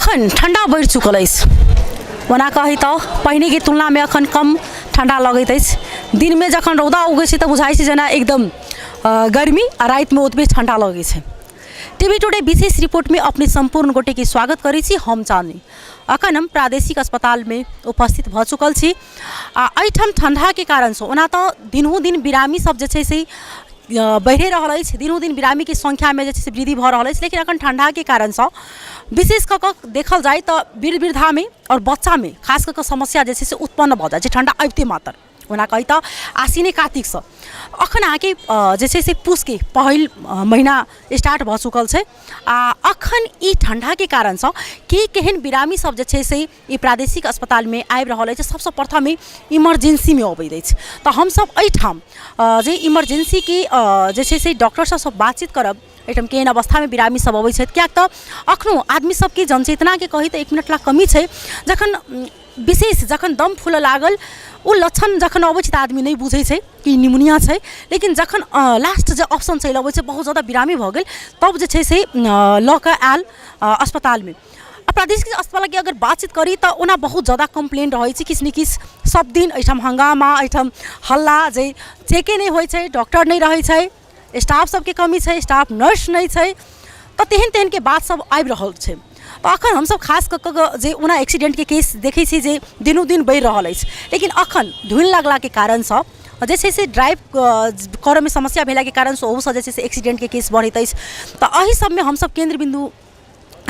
अखन ठंडा बढ़ चुकल अछि ओना कही तऽ पहिने के तुलना में अखन कम ठंडा लगैत अछि दिन में जखन रौदा उगै छै तऽ बुझाइ छै जेना एकदम गर्मी आ रात में ओतबे ठंडा लगै छै। टीवी टुडे विशेष रिपोर्ट में अपने संपूर्ण गोटे के स्वागत करै छी हम चाँदनी। अखन हम प्रादेशिक अस्पताल में उपस्थित भ चुकल छी आ एहिठाम ठंडा के कारण से ओना तो दिनहु दिन बिरामी सब जे छै से बढ़े रहल अछि दिनों दिन बिरामी के संख्या में जे वृद्धि भ रहल अछि लेकिन अखन ठंडा के कारण से विशेष कऽ कऽ देखल जाए तो वृद्धा में और बच्चा में खास कऽ समस्या जे छै से उत्पन्न भ जाए छै ठंडा अबिते मात्र। ओना कही तो आसिने कार्तिक से अखन आके जे छै से पूस के पहिल महीना स्टार्ट भ चुकल छै आ अखन ई ठंडा के कारण से के केहन बिरामी सब जे छै से ई प्रादेशिक अस्पताल में आबि रहल अछि सबसे प्रथम इमरजेंसी में अबैत अछि तो हम सब एहिठाम जे इमरजेंसी के जे छै से डॉक्टर सब बातचीत करब एहिठाम केहन अवस्था में बिरामी सब अबै छथि कियाक तऽ अखनो आदमी सबके जनचेतना के कही तऽ 1 मिनट ला कमी छै जखन विशेष जखन दम फूल लागल ओ लक्षण जखन अबै छै तऽ आदमी नहीं बुझै छै कि निमोनिया छै लेकिन जखन लास्ट जे ऑप्शन चलि अबै छै बहुत ज़्यादा बिरामी भऽ गेल तब जे छै से लऽ कऽ आयल अस्पताल में। प्रादेशिक अस्पताल के अगर बातचीत करी तो ओना बहुत ज़्यादा कंप्लेन रही है किछु ने किछु सब दिन एहिठाम हंगामा एहिठाम हल्ला जे चेके नहीं होइ छै डॉक्टर नहीं रहै छै स्टाफ सबके कमी छै स्टाफ नर्स नहीं छै तो तेहन तेहन के बात सब आबि रहल छै। तो अखन हम सब खास कऽ कऽ जे ओना एक्सीडेंट के केस देखै छी जे दिनों दिन बढ़ि रहल अछि लेकिन अखन धुल लगला के कारण से जे छै से ड्राइव करऽ में समस्या भेला के कारण से ओहू से जे छै से एक्सीडेंट के केस बढ़ैत अछि तो एहि सब में हम सब केंद्र बिंदु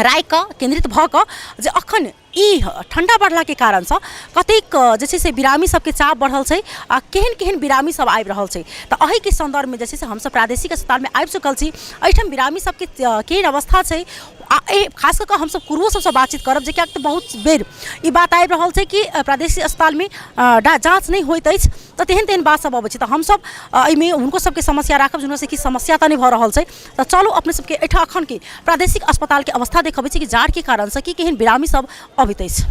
राय का केंद्रित भ कऽ जे अखन ई ठंडा बढ़ला के कारण से कतेक जे छै से बिरामी सबके चाप बढ़ल छै आ केहन केहन बिरामी सब आबि रहल छै तो एहि के संदर्भ में जे छै से हम सब प्रादेशिक अस्पताल में आबि चुकल छी एहिठाम बिरामी सबके केहन अवस्था छै आ खास कऽ हम सब कुरुओ सबसे बातचीत करब जे कियाक तऽ बहुत बेर ई बात आबि रहल छै कि प्रादेशिक अस्पताल में जाँच नहीं होइत अछि तो तेहन तेहन बात सब अबै छै तो हम सब एहिमे हुनको सबके समस्या राखब जिनसे कि समस्या तो नहीं भऽ रहल छै तो चलू अपने सबके एहिठाम अखन के प्रादेशिक अस्पताल के अवस्था देखबै छी कि जाड़ के कारण से कि केहन बिरामी सब अबैत अछि।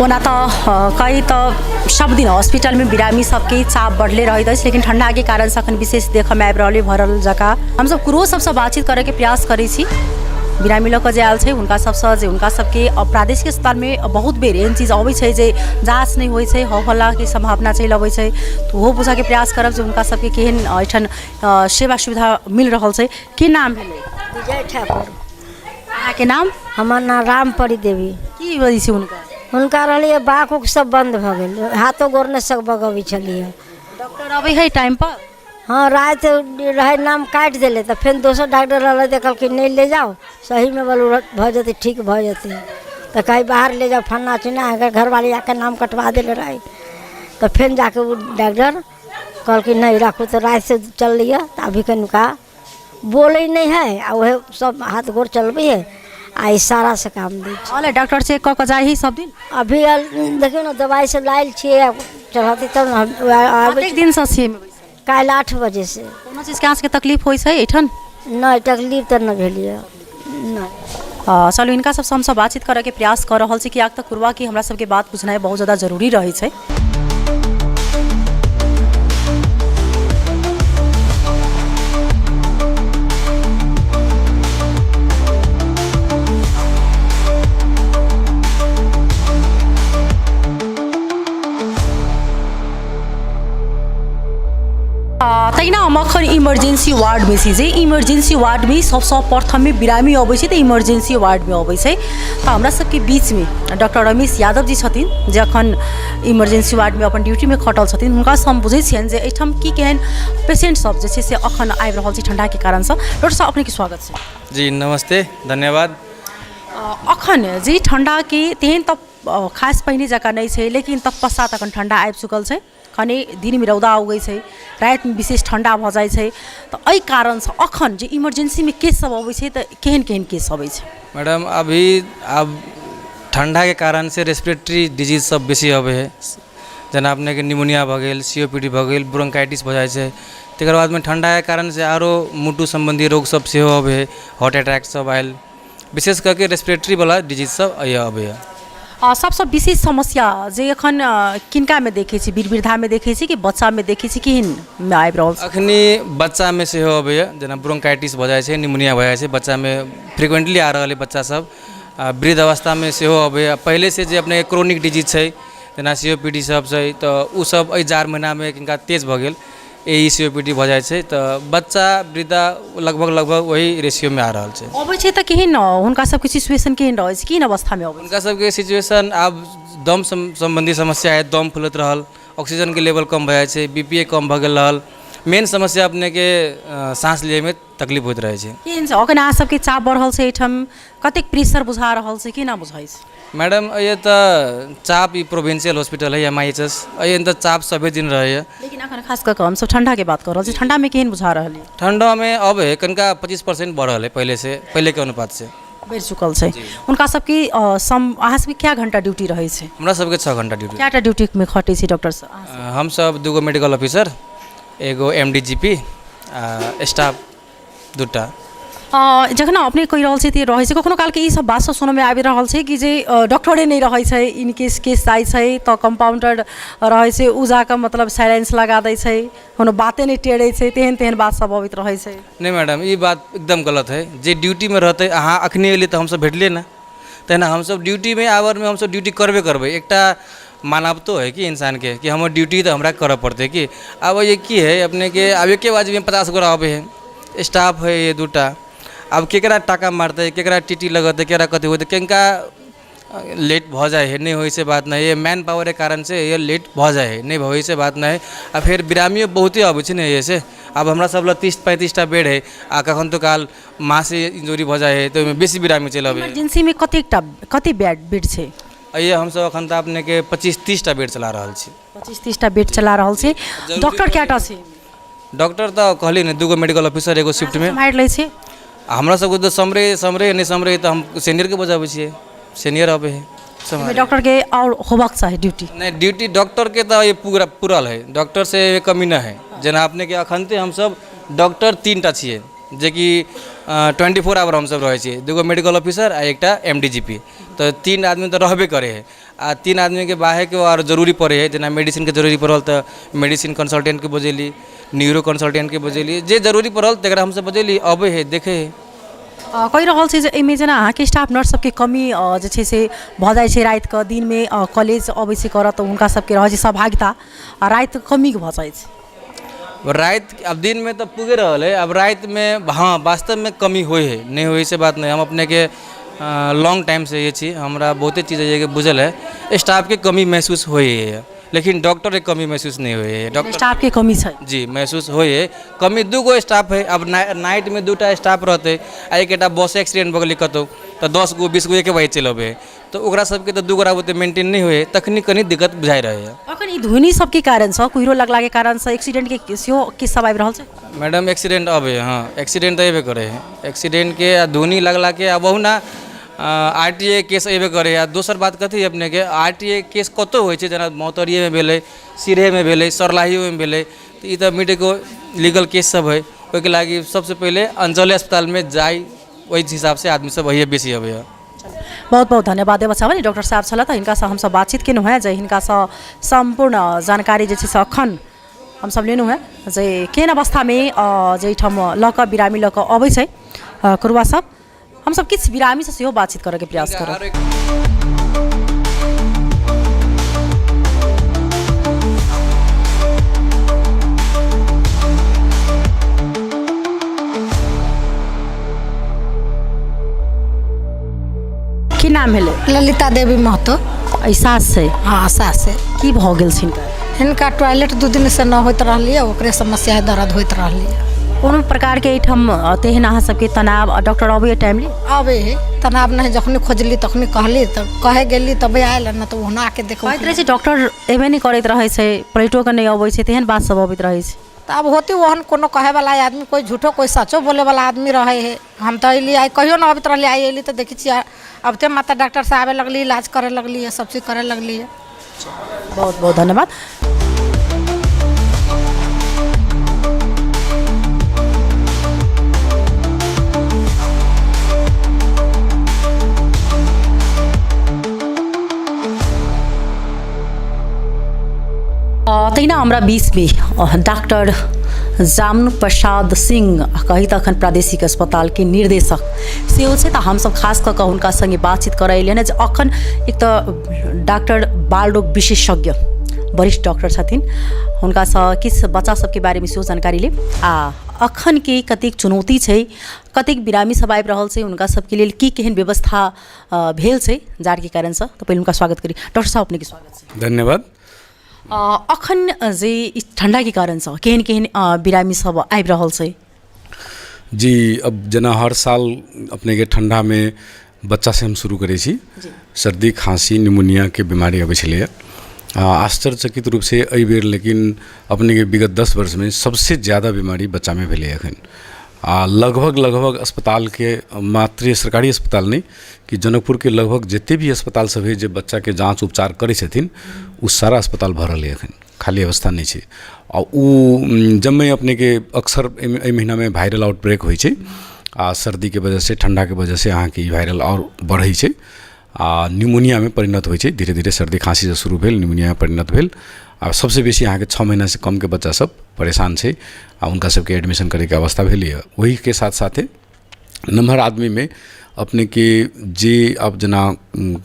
ओना तो कई तो सब दिन हॉस्पिटल में बिरामी सबके चाप बढ़ले रहैत अछि लेकिन ठंडा के कारण से अखन विशेष देख में आबि रहल भरल जका हम सब कुरो सबसे बातचीत करे के प्रयास करै छी बिरामी लऽ कऽ जे आयल छै हुनका सबसे जे हुनका सबके प्रादेशिक अस्पताल में बहुत बेर एहन चीज अबै छै जे जाँच नहीं होइ छै हल्ला के संभावना चलि अबै छै तो ओहो पूछा के प्रयास करब जे हुनका सबके केहन एहिठाम सेवा सुविधा मिल रहल छै। की नाम भेलै? विजय ठाकुर। अहाँ के नाम? हमर नाम रामपरी देवी। की वजह छै हुनका? हुनका रहिए बाँख उख सब बंद भ गेल हाथों गोर नहीं सकबग अबै छलिए। डॉक्टर अबै है टाइम पर? हाँ रात रहे नाम काट दिले तो फिर दोसर डॉक्टर रहा देखल कि नहीं ले जाओ सही में बोलो भ जाते ठीक भ जाते तो कहीं बाहर ले जाओ फन्ना चिन्ना अगर घर वाले आकर नाम कटवा दिले रहे तो फिर जाके वो डॉक्टर कल कि नहीं रखो तो रात से चल लिया तो अभी कनुका बोले नहीं है आ वह सब हाथ गोर चलबे है आ इशारा से काम दे डॉक्टर चेक कऽ जाए ही सब दिन? अभी देखियो ना दवाई सब लायल छिए चढ़ती तब कतेक दिन से छिए? काल 8 बजे से। कोनो चीज के आँच के तकलीफ होइ छै एठन? नहीं तकलीफ तो नहीं भेलिए नहीं। चलू इनका सब हम सब बातचीत करे के प्रयास कर रहल छी कि आग तक कुरवा की हमरा सबके बात बुझनाइ बहुत ज़्यादा जरूरी रहे छै। तैना हम अखन इमरजेंसी वार्ड में छी जे इमरजेंसी वार्ड में सबसे प्रथम में बिरामी अबै छै तो इमरजेंसी वार्ड में अबै छै तो हमरा सबके बीच में डॉक्टर रमेश यादव जी छथिन जे अखन इमरजेंसी वार्ड में अपन ड्यूटी में खटल छथिन हुनका से हम बुझै छियनि जे एहिठाम की केहन पेशेंट सब जे छै से अखन आबि रहल छै ठंडा के कारण से। डॉक्टर साहब अपने के स्वागत छै। जी नमस्ते धन्यवाद। अखन जे ठंडा के तेहन तो खास पहिने जका नहीं छै लेकिन तत्पश्चात अखन ठंडा आबि चुकल छै खने दिन में रौदा उगै छै रात में विशेष ठंडा भ जाए छै तो एहि कारण से अखन जे इमरजेंसी में केस सब अबै छै तो केहन केहन केस अबै छै? मैडम अभी अब ठंडा के कारण से रेस्पिरेटरी डिजीज सब बेसी अबै है जना अपने के निमोनिया भ गेल COPD भ गेल ब्रोंकाइटिस भ जाए छै तकर बाद में ठंडा के कारण से आरो मुटु संबंधी रोग सब सेहो अबै है, हार्ट अटैक सब आयल, विशेष करके रेस्पिरेटरी वाला डिजीज सब अबै है। सबसँ विशेष समस्या जे एखन किनकामे देखै छी, वीर वृद्धामे देखै छी कि बच्चामे देखै छी, केहन आबि रहल छै? अखनी बच्चामे सेहो अबै है, जेना ब्रोंकाइटिस भऽ जाइ छै, निमोनिया भऽ जाइ छै, बच्चामे फ्रिक्वेंटली आ रहल है बच्चा सब। वृद्ध अवस्थामे सेहो अबै है। पहले से जे अपने क्रोनिक डिजीज छै जेना COPD सब छै तऽ उ सब एहि जाड़ महीनामे किनका तेज भऽ गेल, COPD भऽ जाइ छै तऽ बच्चा वृद्धा लगभग वही रेशियोमे आ रहल छै। अबै छै तऽ केहन हुनका सबके सिचुएशन केहन रहै छै, केहन अवस्थामे अबै छै? हुनका सबके सिचुएशन आब दम संबंधी समस्या है, दम फूलैत रहल, ऑक्सीजन के लेवल कम भऽ जाइ छै, BPA कम भऽ गेल रहल, मेन समस्या अपने के सांस लेमे तकलीफ होइत रहै छै। केहन छै अखन अहाँ सबके चाप बढ़ल छै एहिठाम, कतेक प्रेशर बुझा रहल छै, केना बुझाइ छै? मैडम ये तऽ चाप ई प्रोविंशियल हॉस्पिटल है MIHS, ये तऽ चाप सभे दिन रहै है। लेकिन अखन खास कऽ कऽ हमसब ठंडाके बात कऽ रहल छी, ठंडामे केहन बुझा रहल है? ठंडामे अब है कनिका 25% बढ़ल है पहले के अनुपात से बढ़ि चुकल छै। हुनका सबके अहाँ सबके क्या घंटा ड्यूटी रहै छै? हमरा सबके 6 घंटा ड्यूटी। कएटा ड्यूटीमे खटै छी डॉक्टर साहब? हम सब 2 गो मेडिकल ऑफिसर, एगो MDGP, स्टाफ 2टा। जखन अपने कहि रहल छी तऽ रहै छै कखनो कालके ई सब बात सब सुनैमे आबि रहल छै कि जे डॉक्टरे नहि रहै छै, इन केस जाइ छै तऽ कंपाउंडर रहै छै, उ जाकऽ मतलब साइलेंस लगा दै छै, कोनो बाते नहि टेरै छै, तेहन बात सब अबैत रहै छै। नहीं मैडम ई बात एकदम गलत है। जे ड्यूटीमे रहतै, अहाँ अखनी एलियै तऽ हमसब भेटलिए ना, तहिना हमसब ड्यूटीमे आवरमे हमसब ड्यूटी करबै। एकटा मानवतो है कि इंसान के कि हमर ड्यूटी तो हमरा करऽ पड़तै कि अब ये की है अपने के अब एके बाजी में 50 गोरा आबे है, स्टाफ है ये 2टा, अब केकरा टाका मारते, केकरा टीटी लगते, केकरा कथी होते, किनका लेट भऽ जाए है, नहीं होइ से बात नहीं है, मैन पावर के कारण से ये लेट भऽ जाए है, नहीं होइ से बात नहीं। आ फिर बिरामियो बहुते अबै छै ने ये से, अब हमरा सब लग 30-35टा बेड है, आ कखन तो काल माँ से इंजरी भऽ जाए है तो बेसी बिरामी चलि अबै है। इमरजेंसीमे कते बेड छै? ये हमसब अखन तऽ अपने के 25-30टा बेड चला रहल छी। 25-30टा बेड चला रहल छी। डॉक्टर कएटा छै? डॉक्टर तऽ कहली ने 2 गो मेडिकल ऑफिसर एगो शिफ्ट में सम्हारि लै छै। हमरा सबके तऽ समरे नहीं समरे तऽ हम सीनियर के बजाबै छियै, सीनियर अबै है। डॉक्टर के और होबाक चाही ड्यूटी? नहीं, ड्यूटी डॉक्टर के तो ये पूरल है, डॉक्टर से कमी ना है। जेना अपने के अखनते हमसब डॉक्टर 3टा छियै जे कि 24 आवर हमसब रहै छियै, 2 गो मेडिकल ऑफिसर आ एकटा MDGP, तो 3 आदमी तो रहबे करे है। आ 3 आदमी के बाहे के और जरूरी पड़े है, जेना मेडिसिन के जरूरी पड़ल तो मेडिसिन कंसल्टेंट के बजेली, न्यूरो कंसल्टेंट के बजेली, जे जरूरी पड़ल तकरा हमसब बजेली, अबै है देखे है। कहि रहल छी जे एहिमे जेना अहाँके स्टाफ नर्स सबके कमी जे छै से भऽ जाइ छै, रातिके दिनमे कॉलेज अबै छै करऽ तऽ हुनका सबके रहै छै सहभागिता, आ राति कमी भऽ जाइ छै। रात अब दिन में तो पुगे रहल है, अब रात में हाँ वास्तव में कमी होई है, नहीं होई से बात नहीं। हम अपने के लॉन्ग टाइम से ये छी, हमरा बहुते चीज़ ये बुझल है, स्टाफ के कमी महसूस होई है, लेकिन डॉक्टर के कमी महसूस नहीं हुई है। डॉक्टर स्टाफ के कमी है जी महसूस हुई है, कमी 2 गो स्टाफ है। अब नाइट में 2टा स्टाफ रहते, आ एक बस एक्सीडेंट भऽ गेलै कतौ तो 10 गो 20 गो एक बार चल अबे, तो ओकरा सबके तो 2 गोरा बुते मेंटेन नहीं हुए, तखनी कनी दिक्कत बुझाई रहे है। अखन ई ध्वनि सबके कारण से, कुहिरो लगला के कारण से एक्सीडेंट के सेहो किस्सा आबि रहल छै? मैडम एक्सीडेंट अबे, हाँ एक्सीडेंट तो अबे करे है, एक्सीडेंट के ध्वनि लगला के अब ना RTA केस अबे करे है। दोसर बात कथी अपने के RTA केस कतौ होइ छै, जेना मौतरिये में भेलै, सिरहे में भेलै, सरलाहियो में भेलै, तो ई तो मेडिको लीगल केस सब है। ओहिके लागी सबसे पहले अंचल अस्पताल में जाई, ओहि हिसाब से आदमी सब वही बेसी अबे है। बहुत बहुत धन्यवाद देव छल डॉक्टर साहब छल तो हिनका हम सब बातचीत केलहुँ हैं, जे हिनका संपूर्ण जानकारी जे छै से अखन हम सब लेलहुँ हैं, जे केहन अवस्था में जे ठाम लऽ कऽ बिरामी लऽ कऽ अबै छै कुरुआ सब, हम सब किछु बिरामी से सेहो बातचीत करऽ के प्रयास करब। की नाम भेलै? ललिता देवी महतो। सास छै? हाँ सास है। की भऽ गेल छै हिनका टॉयलेट 2 दिन से न होइत रहलिए, ओकरे समस्या है, दर्द होइत रहलिए। कोनो प्रकार के एहिठाम तेहन अहाँ सबके तनाव डॉक्टर अबै टाइमली? आबे है, तनाव नहीं, जखनी खोजली तखनी कहली तो कहे गेली तब आयल न, तो ओना आके देखो कहैत रहै छै डॉक्टर एबे नहीं करैत रहै छै, प्लेटो के नहीं अबै छै, तेहन बात सब अबैत रहै छै। तो अब होती वहन कोनो कहे वाला आदमी, कोई झूठो कोई सचो बोले वाला आदमी रहे है। हम तो अली आई कहियो न अबैत रहली, आई अली तो देखी छी अब ते माता डॉक्टर से आवे लगली, इलाज करे लगली है, सब चीज करे लगली है। बहुत बहुत धन्यवाद। तहिना हमरा बीच में डॉक्टर जामनु प्रसाद सिंह कही त अखन प्रादेशिक अस्पताल के निर्देशक सेहो छै। त हमसब खास कऽ हुनका संगे बातचीत करैले ने जे अखन एक त डॉक्टर बाल रोग विशेषज्ञ वरिष्ठ डॉक्टर छथिन, हुनकासँ किछु बच्चा सबके बारेमे सेहो जानकारी लेब आ अखन के कतेक चुनौती छै, कतेक बिरामी सब आबि रहल छै, हुनका सबके लेल की केहन व्यवस्था भेल छै जाड़ के कारणसँ। त पहिले हुनका स्वागत करी। डॉक्टर साहब अपने के स्वागत छै। धन्यवाद। अखन जे ठंडा के कारणसँ केहन केहन बिरामी सब आबि रहल छै? जी, अब जेना हर साल अपने के ठंडा में बच्चा से हम शुरू करै छी, सर्दी खांसी निमोनिया के बीमारी अबै छलै। आश्चर्यचकित रूप से एहि बेर लेकिन अपने के विगत 10 वर्ष में सबसे ज़्यादा बीमारी बच्चा में भेलै एखन। लगभग अस्पताल के मात्र सरकारी अस्पताल नहीं कि जनकपुर के लगभग जिते भी अस्पताल सब है जो बच्चा के जाँच उपचार करे छथिन उ सारा अस्पताल भरल है एखन, खाली अवस्था नहीं है। और उ जब में अपने के अक्सर एहि महीना में वायरल आउटब्रेक होइ छै सर्दी के वजह से ठंडा के वजह से अहाँ के वायरल और बढ़ै छै निमोनिया में परिणत होइ छै। धीरे धीरे सर्दी खांसी से शुरू भेल निमोनिया में परिणत भेल। आ सबसे बेसी अहाँ के 6 महीना से कम के बच्चा सब परेशान छै आ उनका सबके एडमिशन करे के अवस्था भेलै। वही के साथ साथे नम्हर आदमी में अपने के जे अब जना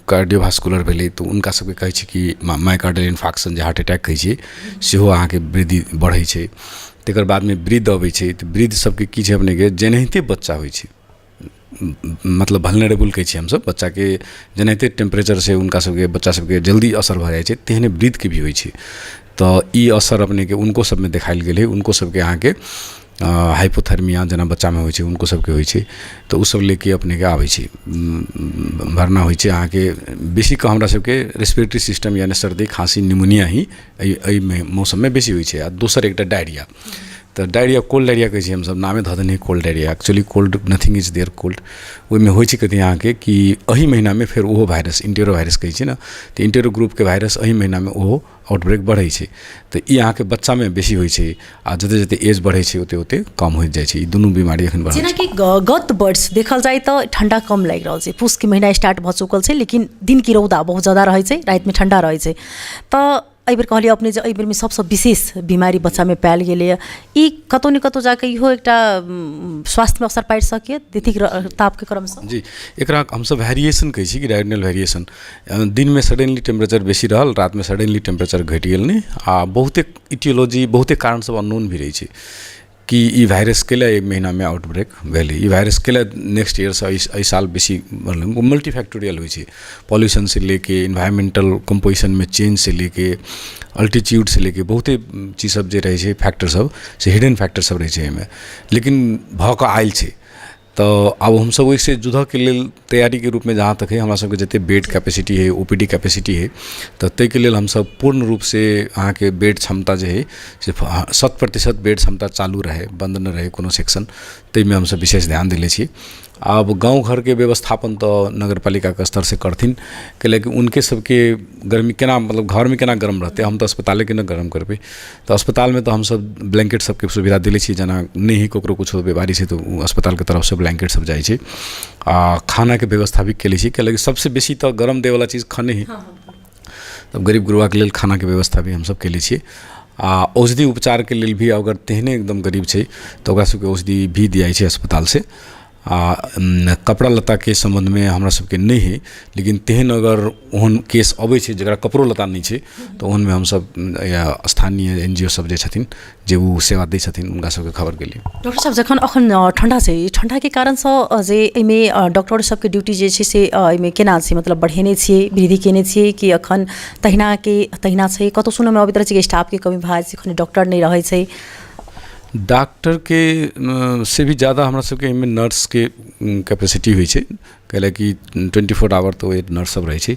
कार्डियोवास्कुलर भेलै तो उनका सबके कहै छै कि माइकार्डियल इन्फार्क्शन जे हार्ट अटैक कहै छै सेहो अहाँ के वृद्धि बढ़ै छै। तकर बाद में वृद्ध अबै छै तो वृद्ध सबके की छै अपने के जेनाहिते बच्चा होइ छै मतलब वल्नरेबल कहै छी हम सब बच्चा के जेनाहिते टेम्परेचर से उनका सबके बच्चा सबके जल्दी असर भऽ जाइ छै तेहने वृद्ध के भी होइ छै। तो ई असर अपने के उनको सब में देखायल गेल है। उनको सबके अहाँ के हाइपोथर्मिया जना बच्चा में होइ छै उनको सबके होइ छै तो उ सब लेके अपने के आबै छै भरना होइ छै। अहाँ के बेसी का हमरा सबके रेस्पिरेटरी सिस्टम यानी सर्दी खांसी निमोनिया ही एहि मौसम में बेसी होइ छै। आ दोसर एकटा डायरिया, तो डायरिया कोल्ड डायरिया कहै छी हम सब, नामे धऽ देने cold diarrhoea, actually cold nothing is there cold. ओहिमे होइ छै कथी अहाँ के कि एहि महीना में फेर ओहो वायरस इंटेरो वायरस कहै छै ना, तो इंटेरो ग्रुप के वायरस एहि महीना में ओहो आउटब्रेक बढ़ै छै। तो ई अहाँ के बच्चा में बेसी होइ छै आ जते जते एज बढ़ै छै ओते ओते कम होइत जाइ छै। ई दुनू बीमारी एखन बढ़ै छै। जेना कि गत वर्ष देखल जाए तो ठंडा कम लागि रहल छै, पूस के महीना स्टार्ट भऽ चुकल छै लेकिन दिन की रौदा बहुत ज़्यादा रहै छै, रात में ठंडा रहै छै। तो एहि बेर कहलिए अपने जे एहि बेर में सबसे विशेष बीमारी बच्चा में पायल गेलै ई कतौ न कतौ जाके इहो एकटा स्वास्थ्य में असर पाड़ि सकै तिथिक ताप के क्रम से। जी, एकरा हम सब वेरिएशन कहै छी कि डायगोनल वेरिएशन। दिन में सडनली टेम्परेचर बेसी रहल, रात में सडनली टेम्परेचर घटि गेल नहीं आ बहुते इटियोलॉजी बहुते कारण सब अननोन भी रहै छै कि ई वायरस केले एक महीना में आउटब्रेक भेलै, ई वायरस केले नेक्स्ट ईयर से एहि साल बेसी मल्टीफैक्टोरियल होइ छै। पॉल्यूशन से लेके इन्वायरमेंटल कंपोजिशन में चेंज से लेके अल्टीट्यूड से लेके बहुते चीज सब जे रहै छै फैक्टर सब से हिडन फैक्टर सब रहै छै एहिमे, लेकिन भऽ कऽ आयल छै। तो अब हम सब ओहिसे जुझऽ के लेल तैयारी के रूप में जहाँ तक है हमरा सबके जते बेड कैपेसिटी है ओपीडी कैपेसिटी है तो ताहि के लेल हम सब पूर्ण रूप से अहाँ के बेड क्षमता जे है से 100% बेड क्षमता चालू रहे, बंद न रहे कोनो सेक्शन, ताहि में हम सब विशेष ध्यान देले छी। अब गांव घर के व्यवस्थापन तो नगर पालिका के स्तर से करथिन कैले कि उनके सबके गर्मी केना मतलब घर में केना गर्म रहते, हम तो अस्पताले के न गर्म करबे। तो अस्पताल में तो हम सब ब्लैंकेट सबके सुविधा दिले छी, जना नहीं ही ककरो कुछ बीमारी से तो अस्पताल के तरफ से ब्लैंकेट सब जाइ छै। खाना के व्यवस्था भी केले छी कैले कि सबसे बेसी तो गरम दे वाला चीज़ खाने ही, तब गरीब गुरुआ के लेल खाना के व्यवस्था भी हम सब केले छी। औषधि उपचार के लेल भी अगर तेहने एकदम गरीब छै तो ओकरा सबके औषधि भी दिया छै अस्पताल से। कपड़ा लत्ता के संबंध में हमरा सबके नहीं है, लेकिन तेहन अगर ओहन केस अबै छै जकरा कपड़ो लत्ता नहीं छै तो ओहन में हम सब या स्थानीय एनजीओ सब जे छथिन जे उ सेवा दै छथिन उनका सबके खबर गेलिए। डॉक्टर साहब जखन अखन ठंडा छै, ठंडा के कारण से जे एहिमे डॉक्टर सबके ड्यूटी जे छै से एहिमे केना छै, मतलब बढ़ेने छियै वृद्धि केने छियै कि अखन तहिना छै? कतौ सुनैमे अबैत रहै छै कि स्टाफ के कमी भऽ जाइ छै, एखन डॉक्टर नहीं रहै छै। डॉक्टर के से भी ज़्यादा हमरा सबके एहिमे नर्स के कैपेसिटी होइ छै कैले कि 24 आवर तो एक नर्स सब रहै छै।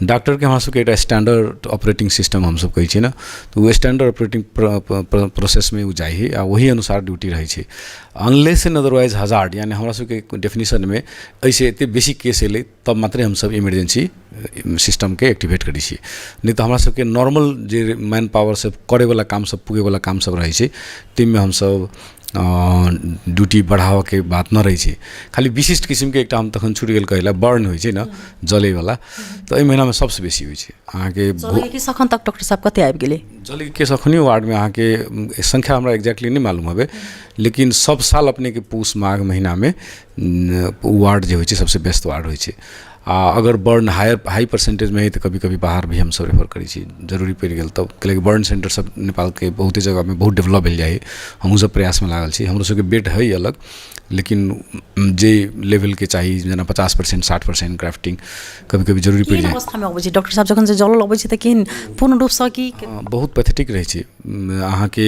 डॉक्टर के हमरा सबके एकटा स्टैंडर्ड ऑपरेटिंग सिस्टम हम सब कहै छै ना, तो वो स्टैंडर्ड ऑपरेटिंग प्रोसेस में उ जाइ है आ वही अनुसार ड्यूटी रहै छै। अनलेस एंड अदरवाइज हजार्ड यानी हमरा सबके डेफिनेशन में ऐसे एते बेसी केस एलै तब मात्रे हम सब इमरजेंसी सिस्टम के एक्टिवेट करै छी, नहीं तो हमरा सबके नॉर्मल जे मैन पावर से करे वाला काम सब पुगे वाला काम सब रहै छै ताहिमे हम सब ड्यूटी बढ़ावा के बात न रही है। खाली विशिष्ट किस्म के एक हम तखन छूट गेल कहला बर्न होइ छै न जले वाला, तो एहि महीना में सबसे बेसी होइ छै अहाँ के। जले के सखन तक डॉक्टर साहब कते आबि गेलै? जले के सखनी वार्ड में अहाँ के संख्या हमरा एग्जैक्टली नहीं मालूम हवे, लेकिन सब साल अपने के पूस माघ महीना में वार्ड जो होइ छै सबसे बेस्ट वार्ड होइ छै। अगर बर्न हाई परसेंटेज में है तो कभी कभी बाहर भी हम सब रेफर करी छी, जरूरी पड़ गया तब कैलाकि बर्न सेंटर सब नेपाल के बहुते जगह में बहुत डेवलप भेल जाए, हमहूँ सब प्रयास में लागल छी। हमरो सबके बेड है अलग, लेकिन जे लेवल के चाहिए जेना 50% 60% क्राफ्टिंग कभी कभी जरूरी पड़ जाए। अवस्था में अबै छै डॉक्टर साहब जखन से जल अबै छै त केहन पूर्ण रूप से की बहुत पैथेटिक रहे छै अहाँ के।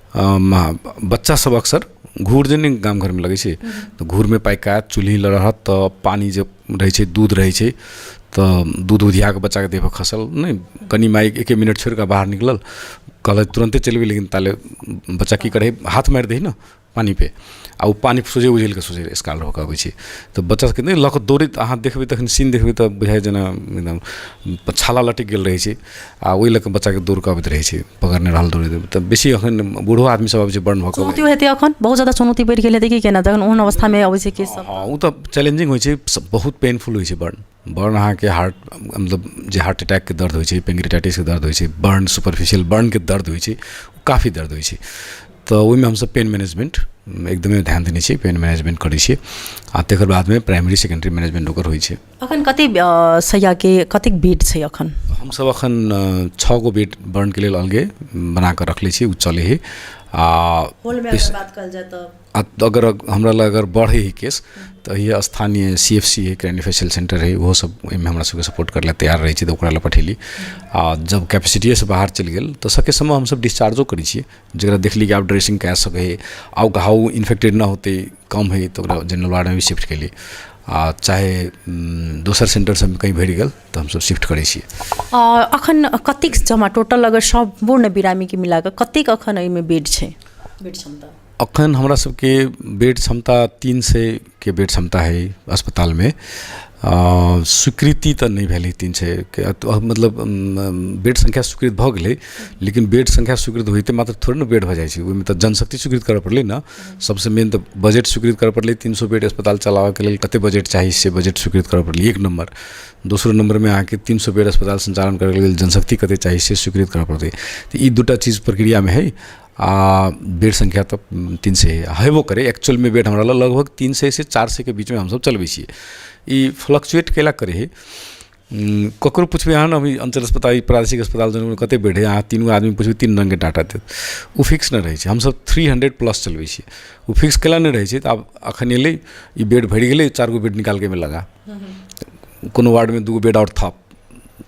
बच्चा सब अक्सर घूर जे नहीं गाम घर में लगे छै, तो घूर में पाइका चूल्ही रहत तो पानी जब रहे छै दूध रहे छै तो दूध उधिया के बच्चा के देह पर खसल नहीं, कनी माई 1 मिनट छोड़ के बाहर निकलल कहल तुरंते चलबे, लेकिन ताले बच्चा की करे हाथ मार दे ना पानी पे, आ वो पानी सोझे उझल के सोझे स्काल होकर अबै छै, तो बच्चा सबके नहीं लक दौड़ैत अहाँ देखबै तखन सीन देखबै तो बुझाइ जेना एकदम छाला लटक गेल रहै छै, आ ओहि लऽ कऽ बच्चा के दौड़ के अबैत रहै छै पकड़ने रहल दौड़ैत। तऽ बेसी अखन बूढ़ो आदमी सब अबै छै बर्न भऽ कऽ। चुनौती हेतै अखन बहुत ज्यादा चुनौती बढ़ि गेल हेतै कि केना जखन ओहन अवस्था में अबै छै केस सब? हाँ वो तो चैलेंजिंग होइ छै, बहुत पेनफुल होइ छै बर्न अहाँ के हार्ट मतलब जे हार्ट अटैक के दर्द होइ छै, पेंक्रियाटाइटिस के दर्द होइ छै, बर्न सुपरफिशियल बर्न के दर्द होइ छै, काफ़ी दर्द होइ छै। तो ओहिमे हमसब पेन मैनेजमेंट एकदमै ध्यान देने छी, पेन मैनेजमेंट करै छी, आ तकर बाद में प्राइमरी सेकेंडरी मैनेजमेंट ओकर होइ छै। अखन कते सैया के कतेक बेड छै अखन? हमसब अखन 6 गो बेड बर्न के लेल अलगे बना कर रखले छी, उ चले है। होल में अगर बात कल जाए तो अगर हमरा लग अगर बढ़े ही केस तो ये स्थानीय CFC है, क्रेनिफेशियल सेंटर है, वो सब में हमरा सबके सपोर्ट करले तैयार रही तो ओकरा ला पठेली। आ जब कैपेसिटी से बाहर चल गेल तो सके समय हम सब डिस्चार्जो करी छी, जरा देखली कि आप ड्रेसिंग कए सके है, आउ घाव इन्फेक्टेड ना होते कम है तो जनरल वार्ड में भी शिफ्ट केली, चाहे दोसर सेंटर सब कहीं भेट गेल तो हम सब शिफ्ट करै छी। अखन कतेक जमा टोटल अगर सम्पूर्ण बिरामी के मिला के कतेक अखन एहिमे बेड छै, बेड क्षमता? अखन हमरा सबके बेड क्षमता 300 के बेड क्षमता है अस्पताल में। स्वीकृति तो नहीं भेल 300 के, मतलब बेड संख्या स्वीकृत भ गेलै, लेकिन बेड संख्या स्वीकृत होते मात्र थोड़े ना बेड भ जाइ छै, ओहिमे तऽ जनशक्ति स्वीकृत करऽ पड़लै ना। सबसे मेन तो बजट स्वीकृत करऽ पड़लै, 300 बेड अस्पताल चलाबऽ के लेल कते बजट चाही से बजट स्वीकृत करऽ पड़लै, 1 नंबर। दूसरो नंबर में अहाँके 300 बेड अस्पताल संचालन करऽ के लेल जनशक्ति कते चाही से स्वीकृत करऽ पड़तै। तो ई दूटा चीज प्रक्रिया में है। बेड संख्या तो 300 हेबो करे, एक्चुअल में बेड हमरा लगभग 300 से 400 के बीच में हम सब चलबै छियै। ई फ्लक्चुएट केला करे है, ककरो पूछबे अहाँ अभी अंचल अस्पताल प्रादेशिक अस्पताल जनमे कते बेड है, अहाँ 3 आदमी पूछबे 3 रंग के डाटा देत, वो फिक्स न रहे छै। हम सब 300 प्लस चलबै छियै, वो फिक्स केला नहीं रहे छै। तो आब अखन एलै ई बेड भरि गेलै, 4 गो बेड निकाल के में लगा, कोनो वार्ड में 2 गो बेड और थप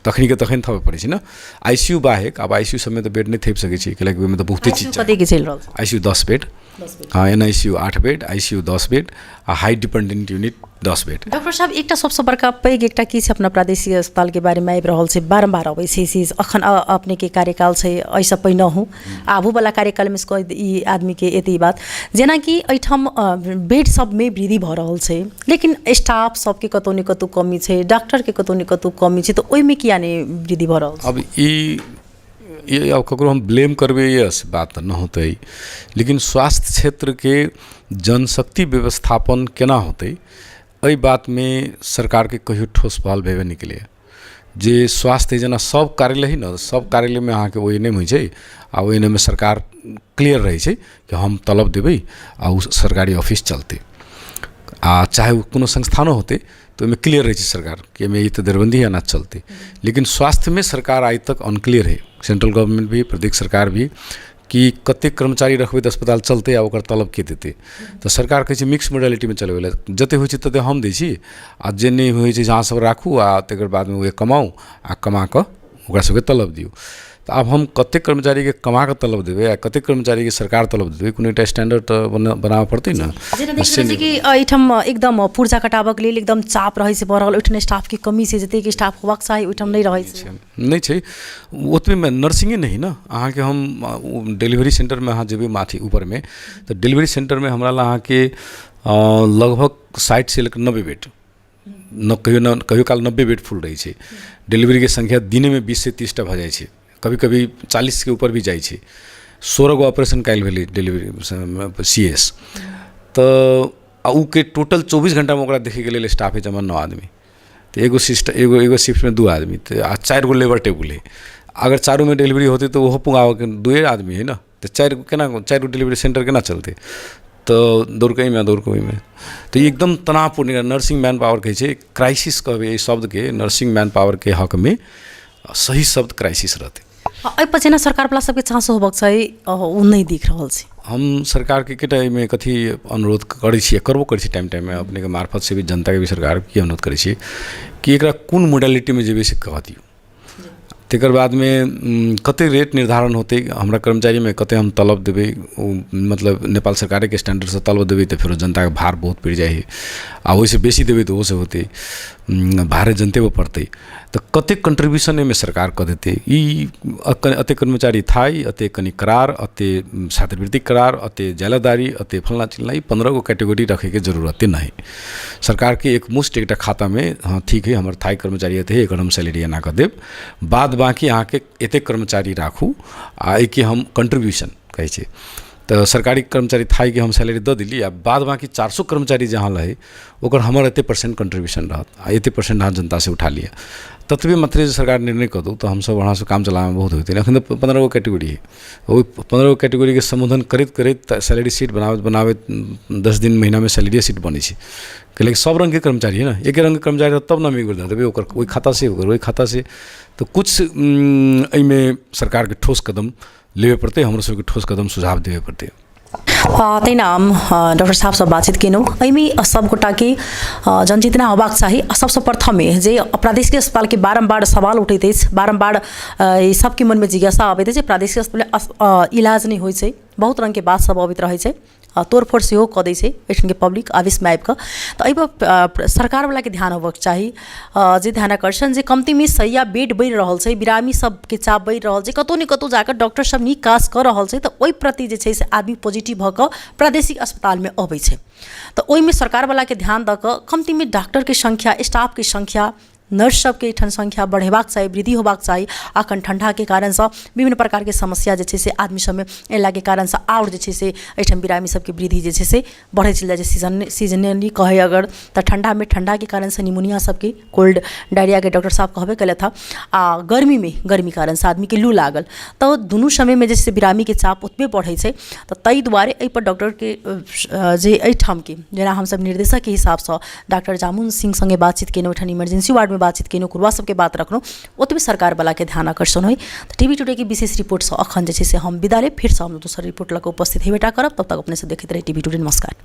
तखनी के तखन थपे पड़े छै ना। ICU बाहेक अब ICU सब में तो बेड नहीं थेप सके छी, कैलाकि ओहिमे तो बहुते चीज कते के चल रहल छै? ICU 10 बेड, हाँ NICU 8 बेड, ICU 10 बेड, आ high dependent unit 10 bed. Doctor साहब एकटा सबसे बड़का पैघ एकटा की छै अपना प्रादेशिक अस्पताल के बारे में आबि रहल छै, बारम्बार अबै छै चीज। अखन अपने के कार्यकाल छै, एहिसँ पहिने हूँ आबू वाला कार्यकाल में ई आदमी के एते बात जेना कि एहिठाम बेड सब में वृद्धि भऽ रहल छै, लेकिन स्टाफ सबके कतौ ने कतौ कमी छै, डॉक्टर के कतौ ने कतौ कमी छै, तो ओहिमे किया नहीं वृद्धि भऽ रहल छै? अब ये अब ककरो हम ब्लेम करबे ये बात न होते, लेकिन स्वास्थ्य क्षेत्र के जनशक्ति व्यवस्थापन केना होते एहि बात में सरकार के कहियो ठोस पहल भेबे नहीं केलै। जे स्वास्थ्य जेना सब कार्यालय है ना, सब कार्यालय में अहाँ के ओहि नहीं होइ छै, आ ओहि में सरकार क्लियर रहे छै कि हम तलब देबै आ उ सरकारी ऑफिस चलते, आ चाहे वो कोनो संस्थानो होते तो में क्लियर रहे सरकार कि में ये तो दरबंदी है ना चलते। लेकिन स्वास्थ्य में सरकार आज तक अनक्लियर है, सेंट्रल गवर्नमेंट भी प्रदेश सरकार भी, कि कते कर्मचारी रखबै तो अस्पताल चलते आ ओकर तलब के देते। तो सरकार कहै छै मिक्स मोडालिटी में चलबै लए, जते होइ छै तते हम दै छी, आ जे नहीं होइ छै अहाँ सब राखू आ तकर बाद में वे कमाऊ आ कमा कऽ ओकरा सबके तलब दियौ। तो अब हम कते कर्मचारी के कमा के तलब देबै आ कते कर्मचारी के सरकार तलब देबै, कोनो एकटा स्टैंडर्ड तो बनाबऽ पड़तै ना। जेना देखियौ छै कि एहिठाम एकदम पुर्जा कटाबऽ के लेल एकदम चाप रहै छै बढ़ल, ओहिठाम स्टाफ के कमी छै, जते के स्टाफ होबाक चाही ओहिठाम नहीं रहै छै। नहीं छै ओतबे में नर्सिंगे नहीं ना। अहाँ के हम डिलीवरी सेंटर में अहाँ जेबै माथी ऊपर में, तो डिलीवरी सेंटर में हमरा ला अहाँ के लगभग 60 से लेकर 90 बेड न कहियो काल 90 बेड फुल रही छै। डिलीवरी के संख्या दिन में 20 से 30टा भऽ जाइ छै, कभी कभी 40 के ऊपर भी जाइ छै। 16 गो ऑपरेशन कल भेलै डिलीवरी CS, तो उ के टोटल 24 घंटा में ओकरा देखे के लिए स्टाफ है जमा 9 आदमी, तो एगो शिफ्ट में 2 आदमी, तो 4 गो लेबर टेबुल है। अगर चारों में डिलीवरी होती तो वो पुंगाव के 2 आदमी है ना, तो 4 गो डिलीवरी सेंटर केना चलते, तो दौड़ कहीं में दौड़ कहीं में, तो ये एकदम तनावपूर्ण नर्सिंग मैन पावर कहे छै, क्राइसिस कहबे शब्द के, नर्सिंग मैन पावर के हक में सही शब्द क्राइसिस रहते। एहिपछि ने सरकार वाला सबके चासो होबक छै, उ नहीं दिख रहल छै। हम सरकार के केटा में कथी अनुरोध करै छियै, करबो करै छी टाइम में अपने के मार्फत से भी जनता के भी सरकार की अनुरोध करै छी कि एकरा कोन मोडालिटी में जेबे से कह दियो, तकर बाद में कते रेट निर्धारण होते, हमरा कर्मचारी में कते हम तलब देवे, मतलब नेपाल सरकार के स्टैंडर्ड से तलब देवे तो फिर जनता के भार बहुत पड़ जाए, आ वैसे बेसी देवे तो से होते भारे जनते वो पड़ते, तो कते कंट्रीब्यूशन में सरकार कर देते। अते कर्मचारी थाई, अते कनी करार, अते छात्रवृत्ति करार, अते जालादारी, अते फलना चिलना, 15 गो कैटेगरी रखे के जरूरत नहीं। सरकार के एक मुश्त एक खाता में हाँ ठीक है हमारे थाई कर्मचारी है एक हम सैलरी एना कर देव, बाद बाकी अहाँ के एते कर्मचारी राखू आ एके हम कंट्रीब्यूशन कहे छे, तो सरकारी कर्मचारी थाई के हम सैलरी दे दिली, आ बाद बाकी 400 कर्मचारी जहाँ रहे ओकर हमर एते % कंट्रीब्यूशन रहत, आ एते % अहाँ जनता से उठा लिया, ततबे मात्रे सरकार निर्णय कर दो तो हम सब वहाँ से काम चलाने में बहुत होते हैं। अखन तो 15 गो कैटेगरी है, वो 15 गो कैटेगरी के संबोधन करते सैलरी सीट बनावे 10 दिन महीना में सैलरी सीट बनी है, लेकिन सब रंग के कर्मचारी है ना, एक रंग के कर्मचारी तब ना मिल देवे ओकर वही खाता से ओकर वही खाता से, तो कुछ में सरकार के ठोस कदम लेवे पड़ते, हमरो सबके ठोस कदम सुझाव देवे पड़ते। त्यही नाम डॉक्टर साहब सब बातचीत केनौं, एहिमे सबगोटा के जनचेतना होबाक चाही। सबसे प्रथमे जे प्रादेशिक अस्पताल के बारम्बार सवाल उठैत अछि, बारम्बार सबके मन में जिज्ञासा अबैत अछि, प्रादेशिक अस्पताल इलाज नहीं होइ छै, बहुत रंग के बात सब अबैत रहै छै, तोड़फोड़ सेहो कऽ दै छै एहिठाम के पब्लिक आवेश में आबि कऽ, तो एहिपर सरकार वाला के ध्यान होबाक चाही, जे ध्यानाकर्षण जे कमती में सैया बेड बढ़ि रहल छै, बिरामी सबके चाप बढ़ि रहल छै, कतौ ने कतौ जाकर डॉक्टर सब नीक काज कऽ रहल छै, तऽ ओहि प्रति जे छै से आदमी पॉजिटिव भऽ कऽ प्रादेशिक अस्पताल में अबै छै, तऽ ओहिमे सरकार वाला के ध्यान दऽ कऽ कमती में डॉक्टर के संख्या, स्टाफ के संख्या, नर्स सबके एहिठाम संख्या बढ़ेबाक चाही, वृद्धि होबाक चाही। अखन ठंडा के कारण से विभिन्न प्रकार के समस्या जे छै से आदमी सब में एला के कारण से और जे छै से एहिठाम बिरामी सबके वृद्धि जे छै से बढ़े चल जाए छै। सीजनली कहे अगर तो ठंडा में ठंडा के कारण से निमोनिया सबके, कोल्ड डायरिया के डॉक्टर साहब कहबे कले था, आ गर्मी में गर्मी कारण से आदमी के लू लागल, तो दुनू समय में जैसे बिरामी के चाप ओतबे बढ़े छै, तो ताहि दुआरे एहि पर डॉक्टर के जे एहिठाम के जेना हम सब निर्देशक के हिसाब से डॉक्टर जामुन सिंह संगे बातचीत केनौं, एहिठाम इमरजेंसी वार्ड में बातचीत केनौं, कुरवा सबके बात रखनौं, ओतबे सरकार वाला के ध्यान आकर्षण होई। तो टीवी टुडे की विशेष रिपोर्ट से अखन जे छै से हम विदा ले, फिर से हम दोसर रिपोर्ट लऽ कऽ उपस्थित हेबेटा करब, तब तक अपने से देखैत रही टीवी टुडे। नमस्कार।